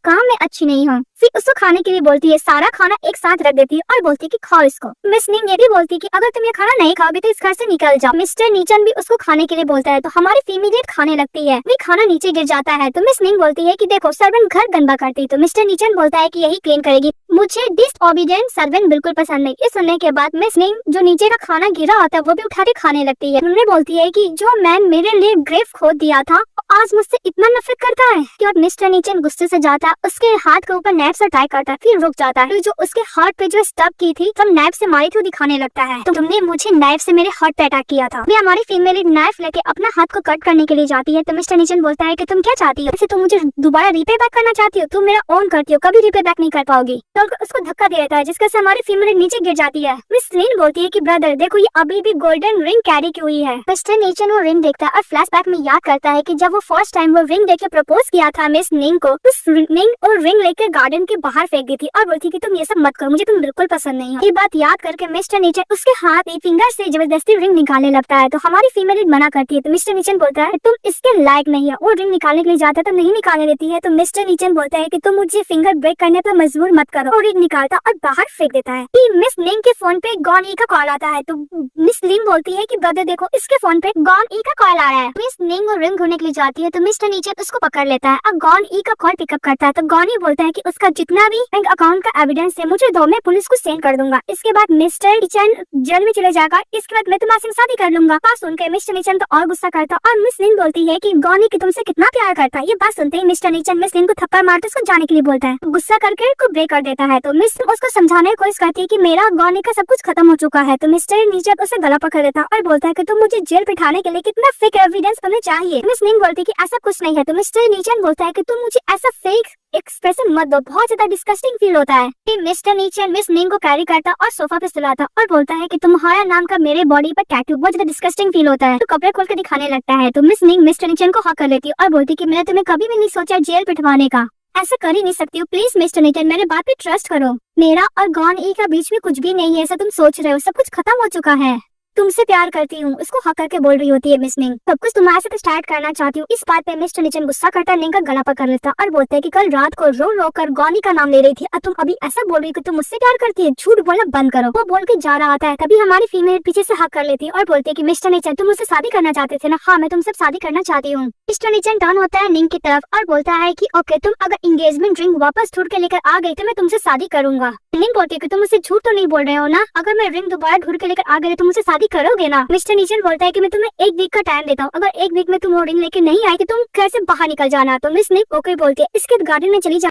काम में अच्छी नहीं हूँ। फिर उसको खाने के लिए बोलती है, सारा खाना एक साथ रख देती है और बोलती है कि खाओ इसको। मिस निंग ये भी बोलती है कि अगर तुम ये खाना नहीं खाओगे तो इस घर से निकल जाओ। मिस्टर नीचन भी उसको खाने के लिए बोलता है तो हमारी फीमेल खाने लगती है। भी खाना नीचे गिर जाता है तो मिस निंग बोलती है कि देखो सर्वेंट घर गंदा करती है। तो मिस्टर नीचन बोलता है कि यही क्लीन करेगी। मुझे डिसओबीडिएंट सर्वेंट बिल्कुल पसंद नहीं। ये सुनने के बाद मिस निंग जो नीचे का खाना गिरा होता है वो भी उठा के खाने लगती है। उन्हें बोलती है कि जो मैन मेरे लिए ग्रेव खोद दिया था आज मुझसे इतना नफरत करता है कि और मिस्टर नीचन गुस्से से जाता है, उसके हाथ के ऊपर नाइफ से अटैक करता है, फिर रुक जाता है। जो उसके हार्ट पे जो स्टब की थी तब नाइफ से मारी थी दिखाने लगता है, तो तुमने मुझे नाइफ से मेरे हार्ट पे अटैक किया था। हमारी फीमेल नाइफ लेके अपना हाथ को कट करने के लिए जाती है तो मिस्टर नीचन बोलता है कि तुम क्या चाहती हो, तुम मुझे दोबारा रिपे बैक करना चाहती हो, तुम मेरा ओन करती हो, कभी रिपे बैक नहीं कर पाओगी। तो उसको धक्का दे देता है जिसके से हमारी फीमेल नीचे गिर जाती है। मिस निंग बोलती है कि ब्रदर देखो ये अभी भी गोल्डन रिंग कैरी की हुई है। मिस्टर नीचन वो रिंग देखता है और फ्लैशबैक में याद करता है कि जब वो फर्स्ट टाइम वो रिंग देके प्रपोज किया था मिस निंग को, उस निंग और रिंग लेकर गार्डन के बाहर फेंक दी थी और बोलती कि तुम ये सब मत करो, मुझे तुम बिल्कुल पसंद नहीं हो। ये बात याद करके मिस्टर नीचन उसके हाथ एक फिंगर से जबरदस्ती रिंग निकालने लगता है तो हमारी फीमेल मना करती है। तो मिस्टर नीचन बोलता है तुम इसके लायक नहीं है। वो रिंग निकालने के लिए जाता है तो नहीं निकालने देती है। तो मिस्टर नीचन बोलता है कि तुम मुझे फिंगर ब्रेक करने पर मजबूर मत करो। वो रिंग निकालता और बाहर फेंक देता है। मिस निंग के फोन पे गॉन ई का कॉल आता है तो मिस निंग बोलती है कि ब्रदर देखो इसके फोन पे गॉन ई का कॉल आ रहा है। मिस निंग और रिंग ढूंढने के लिए जाती है तो मिस्टर नीचन उसको पकड़ लेता है और गॉन ई का कॉल पिकअप करता है। तो गॉन ई बोलता है कि उसका जितना भी बैंक अकाउंट का एविडेंस है मुझे दो, मैं पुलिस को सेंड कर दूंगा। इसके बाद मिस्टर नीचन जेल में चले जाएगा, इसके बाद मैं तुम्हारे से शादी कर लूंगा। बात सुनकर मिस्टर नीचन तो और गुस्सा करता और मिस निंग बोलती है कि गॉन ई कि तुमसे कितना प्यार करता है। ये बात सुनते ही मिस्टर नीचन मिस निंग को थप्पड़ मारते उसको जाने के लिए बोलता है, गुस्सा करके उसको ब्रेक कर देता है। तो मिस उसको समझाने की कोशिश करती है कि मेरा गॉन ई का सब कुछ खत्म हो चुका है। तो मिस्टर नीचन उसे गला पकड़ देता और बोलता है कि तुम मुझे जेल बिठाने के लिए कितना फेक एविडेंस तुम्हें चाहिए। मिस निंग बोलती है कि ऐसा कुछ नहीं है। तो मिस्टर नीचन बोलता है कि तुम मुझे ऐसा फेक एक्सप्रेशन मत दो, बहुत ज्यादा डिस्गस्टिंग फील होता है। फिर मिस्टर नीचन मिस निंग को कैरी करता और सोफा पे सुलाता और बोलता है कि तुम्हारा नाम का मेरे बॉडी पर टैटू बहुत ज्यादा डिस्गस्टिंग फील होता है। तो कपड़े खोल के दिखाने लगता है तो मिस निंग मिस्टर नीचन को हक कर लेती है और बोलती कि मैंने तुम्हें कभी भी नहीं सोचा जेल पिटवाने का, ऐसा कर ही नहीं सकती हो। प्लीज मिस्टर नीचन मेरे बात पे ट्रस्ट करो, मेरा और गॉन ई का बीच में कुछ भी नहीं है, ऐसा तुम सोच रहे हो, सब कुछ खत्म हो चुका है, तुमसे प्यार करती हूँ। उसको हक करके बोल रही होती है मिस निंग, सब कुछ तुम्हारे साथ स्टार्ट करना चाहती हूँ। इस बात पे मिस्टर नीचन गुस्सा करता निंग का गला पकड़ लेता और बोलता है कि कल रात को रो रो कर गॉनी का नाम ले रही थी और तुम अभी ऐसा बोल रही हो कि तुम मुझसे प्यार करती है, झूठ बोलना बंद करो। वो बोल के जा रहा था तभी हमारी फीमेल पीछे से हक कर लेती है और बोलती है कि मिस्टर नीचन तुम मुझसे शादी करना चाहते थे ना? हाँ मैं तुमसे शादी करना चाहती हूँ। मिस्टर नीचन टर्न होता है निंग की तरफ और बोलता है कि ओके तुम अगर एंगेजमेंट रिंग वापस ढूंढ के लेकर आ गई तो मैं तुमसे शादी करूंगा। निंग बोलती है कि तुम मुझसे झूठ तो नहीं बोल रहे हो ना? अगर मैं रिंग दोबारा ढूंढ के लेकर आ गई तो मुझसे शादी करोगे ना? मिस्टर नीचन बोलता है कि मैं तुम्हें एक वीक का टाइम देता हूँ, अगर एक वीक में तुम वो रिंग लेके नहीं आई तो तुम घर से बाहर निकल जाना। तो मिस निंग ओके बोलती है, इसके गार्डन में चली जा।